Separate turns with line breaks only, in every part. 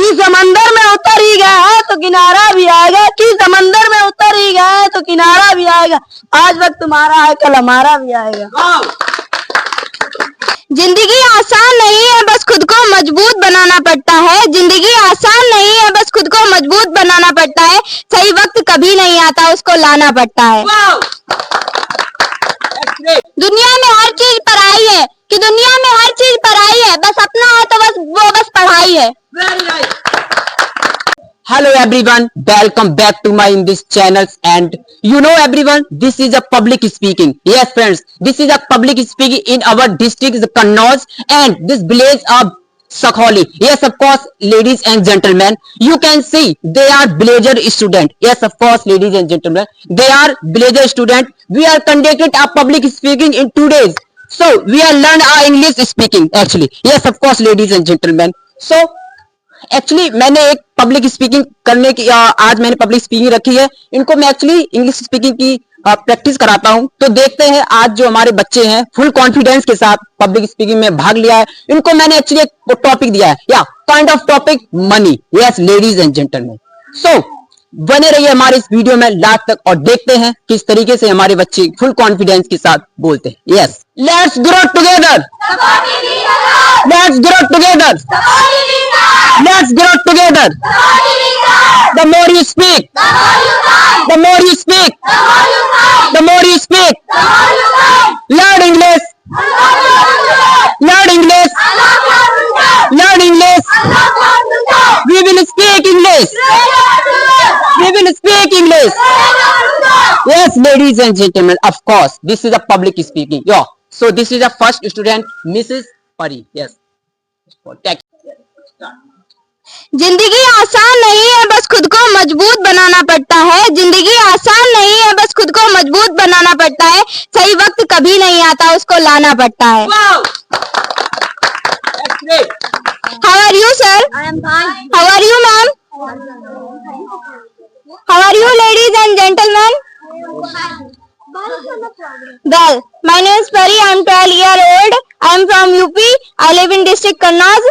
कि समंदर में उतर ही गया है तो किनारा भी आएगा, कि समंदर में उतर ही गया है तो किनारा भी आएगा। आज वक्त तुम्हारा है, कल हमारा भी आएगा।
जिंदगी आसान नहीं है, बस खुद को मजबूत बनाना पड़ता है। जिंदगी आसान नहीं है, बस खुद को मजबूत बनाना पड़ता है। सही वक्त कभी नहीं आता, उसको लाना पड़ता है। दुनिया में हर चीज पढ़ाई है, कि दुनिया में हर चीज पढ़ाई है, बस अपना है तो बस पढ़ाई है।
Hello everyone, welcome back to my in this channels, and you know everyone, this is a public speaking. Yes friends, this is a public speaking in our district Kannauj and this village of Sakholi. Yes of course ladies and gentlemen, you can see they are villager student. Yes of course ladies and gentlemen, they are villager student. We are conducted a public speaking in 2 days. So we are learn our English speaking actually. Yes of course ladies and gentlemen. So actually मैंने एक public speaking करने की आज मैंने public speaking रखी है। इनको मैं एक्चुअली इंग्लिश स्पीकिंग की प्रैक्टिस कराता हूं। तो देखते हैं आज जो हमारे बच्चे हैं फुल कॉन्फिडेंस के साथ पब्लिक स्पीकिंग में भाग लिया है। इनको मैंने एक्चुअली एक टॉपिक दिया है, या kind of topic money. Yes ladies and gentleman, so बने रहिए हमारे इस वीडियो में लास्ट तक और देखते हैं किस तरीके से हमारे बच्चे फुल कॉन्फिडेंस के साथ बोलते हैं। Yes, let's grow together, let's grow together, let's grow together. The more you speak, the more you speak, the more you speak, learn English, learn English, learn English. We will speak English. We will speak English. Yes, ladies and gentlemen, of course, this is a public speaking. Yeah. So this is the first student, Mrs. Pari. Yes.
जिंदगी आसान नहीं है, बस खुद को मजबूत बनाना पड़ता है। जिंदगी आसान नहीं है, बस खुद को मजबूत बनाना पड़ता है। सही वक्त कभी नहीं आता, उसको लाना पड़ता है। How are you, sir?
I am fine.
How are you, ma'am? How are you, ladies and gentlemen? Well, my name is Pari. I am 12 years old. I am from UP. I live in district Kannauj.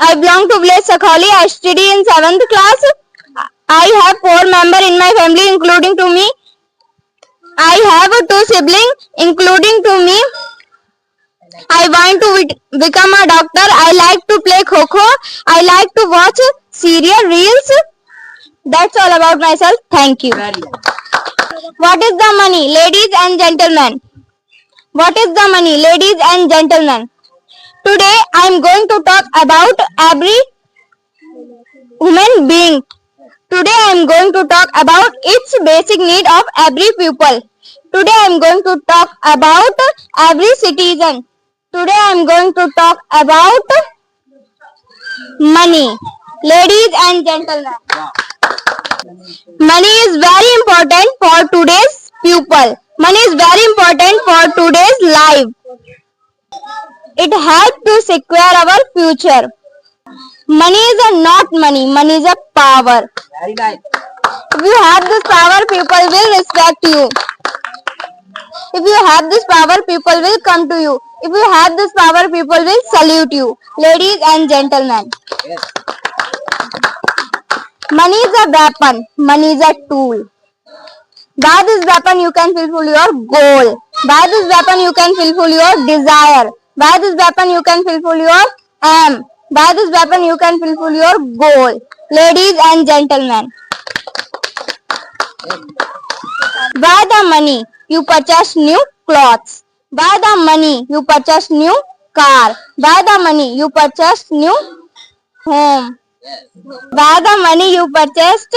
I belong to village Sakholi. I study in 7th class. I have 4 members in my family, including to me. I have 2 siblings, including to me. I want to become a doctor. I like to play kho-kho. I like to watch serial reels. That's all about myself. Thank you. What is the money, ladies and gentlemen? What is the money, ladies and gentlemen? Today I am going to talk about every human being. Today I am going to talk about its basic need of every pupil. Today I am going to talk about every citizen. Today I am going to talk about money. Ladies and gentlemen, money is very important for today's pupil. Money is very important for today's life. It helps to secure our future. Money is not money. Money is a power.
Very nice.
If you have this power, people will respect you. If you have this power, people will come to you. If you have this power, people will salute you. Ladies and gentlemen,
Yes.
money is a weapon. Money is a tool. By this weapon, you can fulfill your goal. By this weapon, you can fulfill your desire. By this weapon, you can fulfill your aim. By this weapon, you can fulfill your goal. Ladies and gentlemen, by the money, you purchase new clothes. By the money, you purchase new car. By the money, you purchase new home. By the money, you purchased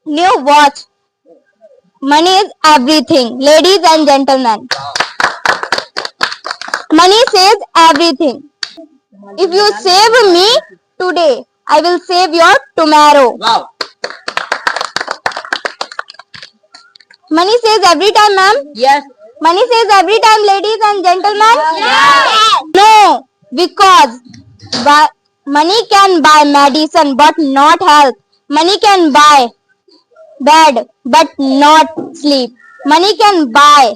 new watch. Money is everything, ladies and gentlemen. Money says everything. If you save me today, I will save your tomorrow.
Wow.
Money says every time, ma'am.
Yes.
Money says every time, ladies and gentlemen. Yes. No, because money can buy medicine but not health. Money can buy bed but not sleep. Money can buy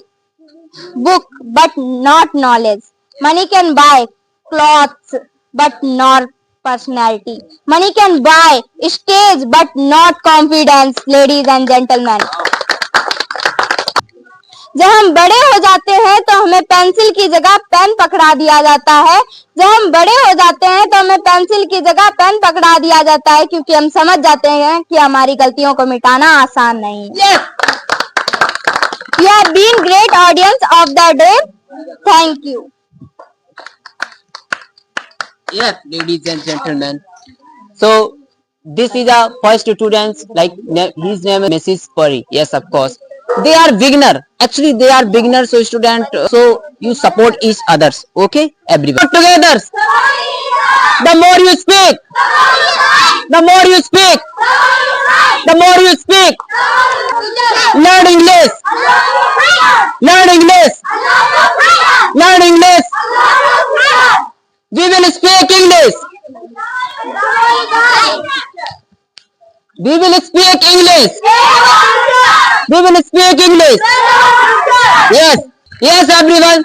book but not knowledge. Money can buy clothes but not personality. Money can buy stage but not confidence, ladies and gentlemen. जब हम बड़े हो जाते हैं तो हमें pencil की जगह पेन पकड़ा दिया जाता है। जब हम बड़े हो जाते हैं तो हमें पेंसिल की जगह पेन पकड़ा दिया जाता है, क्योंकि हम समझ जाते हैं कि हमारी गलतियों को मिटाना आसान नहीं है। You have been great audience of the day. Thank you.
Yes, ladies and gentlemen. So this is our first student. Like his name is Mrs. Puri. Yes, of course. They are beginner. Actually, they are beginners. So student. So you support each others. Okay, everyone. Together. The more you speak, the more you speak, the more you speak. Learn English. Learn English. Learn English. We will speak English. We will speak English. We will speak English. Yes, yes, everyone.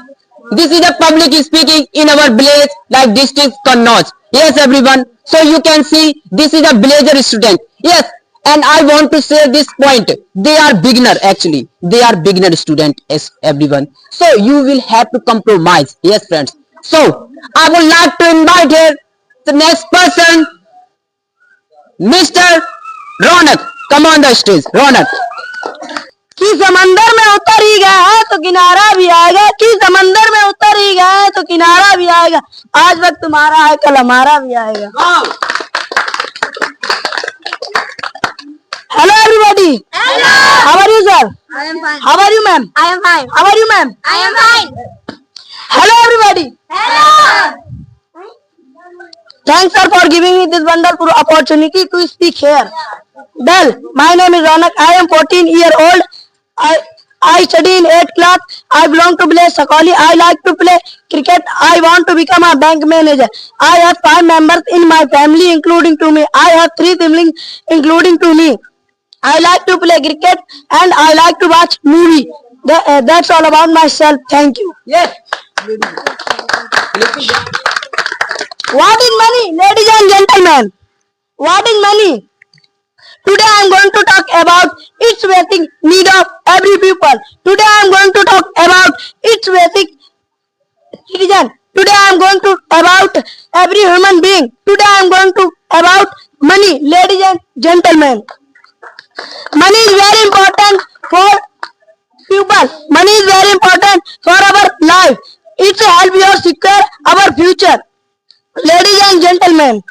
This is a public speaking in our village, like district Kannauj. Yes, everyone. So you can see this is a villager student. Yes, and I want to say this point. They are beginner actually. They are beginner student. Yes, everyone. So you will have to compromise. Yes, friends. So I would like to invite here the next person, Mr. Ronak. Come on the stage, Ronak.
कि समंदर में उतर ही गया है तो किनारा भी आएगा, कि समंदर में उतर ही गया है तो किनारा भी आएगा। आज वक्त तुम्हारा है, कल हमारा भी आएगा। Hello everybody.
Hello.
How are you, sir?
I am fine.
How are you, ma'am?
I am fine.
How are you, ma'am?
I am fine.
Hello everybody.
Hello.
Thanks, sir, for giving me this wonderful opportunity to speak here. Well, my name is Ronak. I am 14 years old. I study in 8th class. I belong to village Sakoli. I like to play cricket. I want to become a bank manager. I have 5 members in my family, including to me. I have 3 siblings, including to me. I like to play cricket and I like to watch movie. That's all about myself. Thank you.
Yes.
What is money, ladies and gentlemen? What is money? Today I am going to talk about its basic need of every people. Today I am going to talk about its basic citizen. Today I am going to about every human being. Today I am going to about money, ladies and gentlemen. Money is very important for people. Money is very important for our life. It's help us secure our future. Ladies and gentlemen,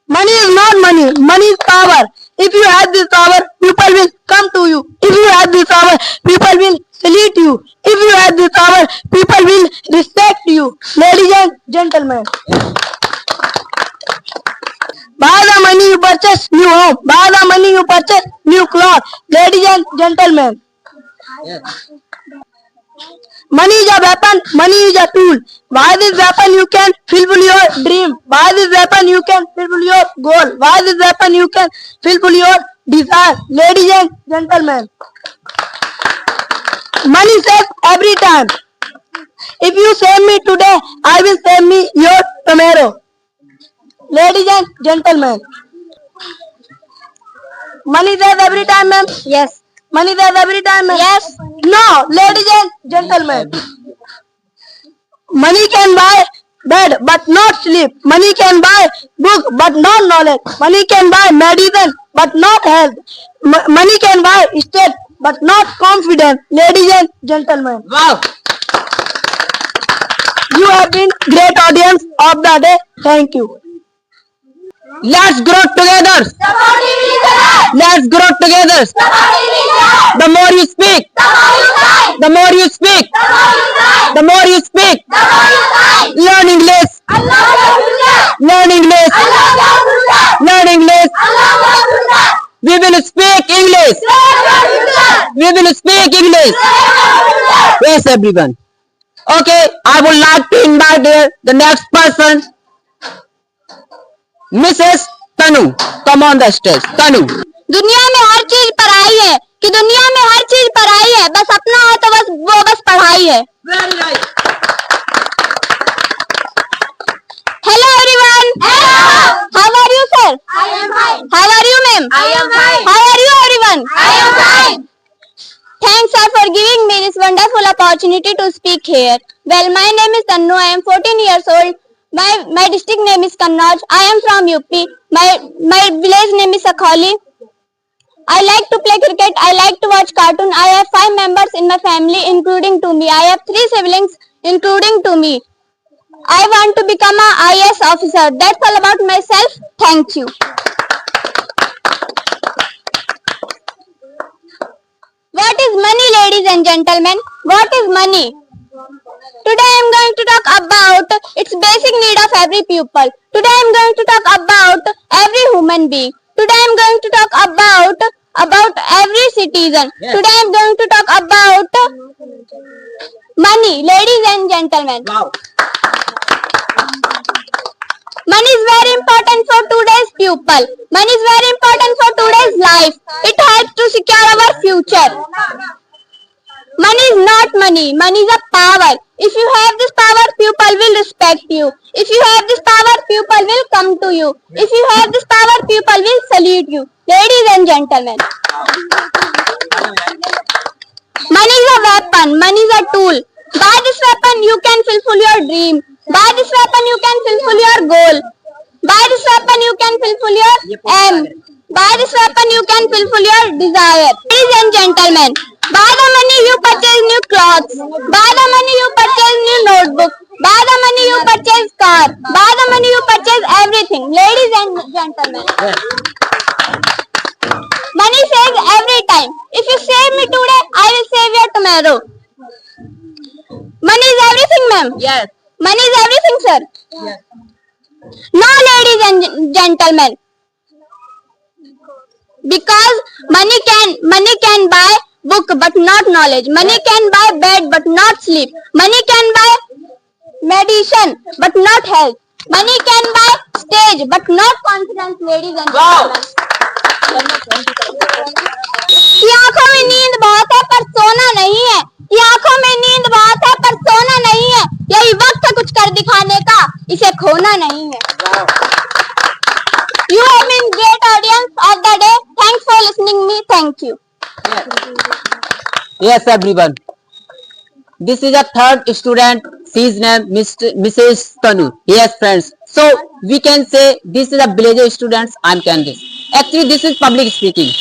money is not money. Money is power. If you have this power, people will come to you. If you have this power, people will salute you. If you have this power, people will respect you. Ladies and gentlemen, by the money you purchase new home. By the money you purchase new clothes. Ladies and gentlemen, money is a weapon, money is a tool. By this weapon you can fulfill your dream. By this weapon you can fulfill your goal. By this weapon you can fulfill your desire. Ladies and gentlemen, money saves every time. If you save me today, I will save me your tomorrow. Ladies and gentlemen, money saves every time, ma'am.
Yes.
Money saves every time, ma'am.
Yes.
No, ladies and gentlemen. Money can buy bed but not sleep. Money can buy book but not knowledge. Money can buy medicine but not health. Money can buy state but not confidence. Ladies and gentlemen,
Wow.
you have been great audience of the day. Thank you.
Let's grow together. Let's grow together. The more you speak, the more you speak, the more you speak. Learn English. Learn English. Learn English. We will speak English. We will speak English. Yes, everyone. Okay, I would like to invite here the next person, Mrs. Tanu. Come on the stage. Tanu.
दुनिया में हर चीज पढ़ाई है, कि दुनिया में हर चीज पढ़ाई है, बस अपना है तो बस वो बस पढ़ाई है.
Very right.
Hello everyone. Hello. How are you, sir?
I am fine.
How are you, ma'am?
I am fine.
How are you, everyone?
I am fine.
Thanks, sir, for giving me this wonderful opportunity to speak here. Well, my name is Tannu. I am 14 years old. My district name is Kannauj. I am from UP. My village name is Sakholi. I like to play cricket. I like to watch cartoon. I have 5 members in my family, including to me. I have 3 siblings, including to me. I want to become a IAS officer. That's all about myself. Thank you. What is money, ladies and gentlemen? What is money? Today I am going to talk about its basic need of every pupil. Today I am going to talk about every human being. Today I am going to talk about every citizen.
Yes.
Today I am going to talk about money, ladies and gentlemen.
Wow.
Money is very important for today's pupil. Money is very important for today's life. It helps to secure our future. Money is not money. Money is a power. If you have this power, people will respect you. If you have this power, people will come to you. If you have this power, people will salute you. Ladies and gentlemen, money is a weapon. Money is a tool. By this weapon, you can fulfill your dream. By this weapon, you can fulfill your goal. By this weapon, you can fulfill your aim. By this weapon, you can fulfill your desire. Ladies and gentlemen, by the money you purchase new clothes. By the money you purchase new notebook. By the money you purchase car. By the money you purchase everything. Ladies and gentlemen, money saves every time. If you save me today, I will save you tomorrow. Money is everything, ma'am.
Yes.
Money is everything, sir.
Yes.
Now, ladies and gentlemen, because money can buy book but not knowledge. Money can buy bed but not sleep. Money can buy medicine but not health. Money can buy stage but not confidence. Ladies and
Wow.
gentlemen, की आंखों में नींद बहुत है पर सोना नहीं है. की आंखों में नींद बहुत है पर सोना नहीं है. यही वक्त है कुछ कर दिखाने का. इसे खोना नहीं है. You have been great audience of the day. Thanks for listening me. Thank you.
Yes, everyone. This is a third student. His name Mrs. Tanu. Yes, friends. So we can say this is a village students. I'm Candice. Actually, this is public speaking.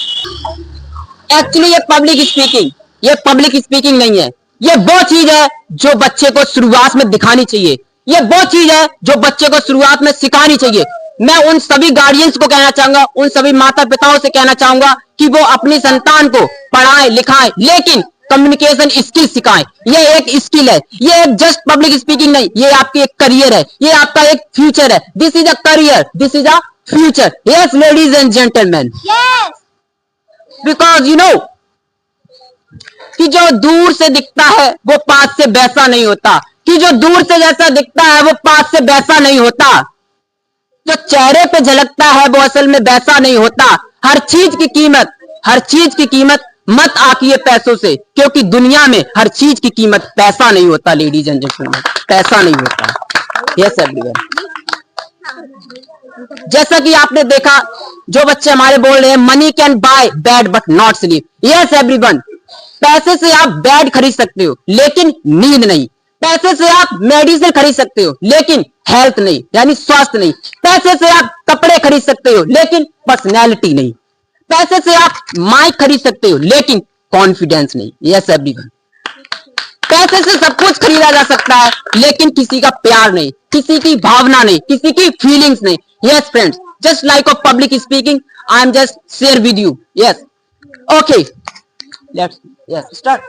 Actually, ये public speaking नहीं है. ये वो चीज है जो बच्चे को शुरुआत में दिखानी चाहिए. ये वो चीज है जो बच्चे को शुरुआत में सिखानी चाहिए. मैं उन सभी गार्डियंस को कहना चाहूंगा, उन सभी माता पिताओं से कहना चाहूंगा कि वो अपनी संतान को पढ़ाएं लिखाएं, लेकिन कम्युनिकेशन स्किल सिखाएं. ये एक स्किल है. ये एक जस्ट पब्लिक स्पीकिंग नहीं, ये आपकी एक करियर है. ये आपका एक फ्यूचर है. This is a career, this is a future. Yes, ladies and gentleman.
Yes.
Because you know कि जो दूर से दिखता है वो पास से वैसा नहीं होता. कि जो दूर से जैसा दिखता है वो पास से वैसा नहीं होता. जो चेहरे पे झलकता है वो असल में वैसा नहीं होता. हर चीज की कीमत मत आंकिए पैसों से, क्योंकि दुनिया में हर चीज की कीमत पैसा नहीं होता. लेडीज एंड जेंटलमैन, पैसा नहीं होता. Yes everyone. जैसा कि आपने देखा, जो बच्चे हमारे बोल रहे हैं money can buy bed but not sleep. Yes everyone. पैसे से आप बेड खरीद सकते हो लेकिन नींद नहीं. पैसे से आप मेडिसिन खरीद सकते हो लेकिन हेल्थ नहीं, यानी स्वास्थ्य नहीं. पैसे से आप कपड़े खरीद सकते हो लेकिन पर्सनैलिटी नहीं. पैसे से आप माइक खरीद सकते हो लेकिन कॉन्फिडेंस नहीं. Yes everyone. पैसे से सब कुछ खरीदा जा सकता है लेकिन किसी का प्यार नहीं, किसी की भावना नहीं, किसी की फीलिंग्स नहीं. Yes friends, just like of public speaking, I am just share with you. Yes, okay, let's, yes, start.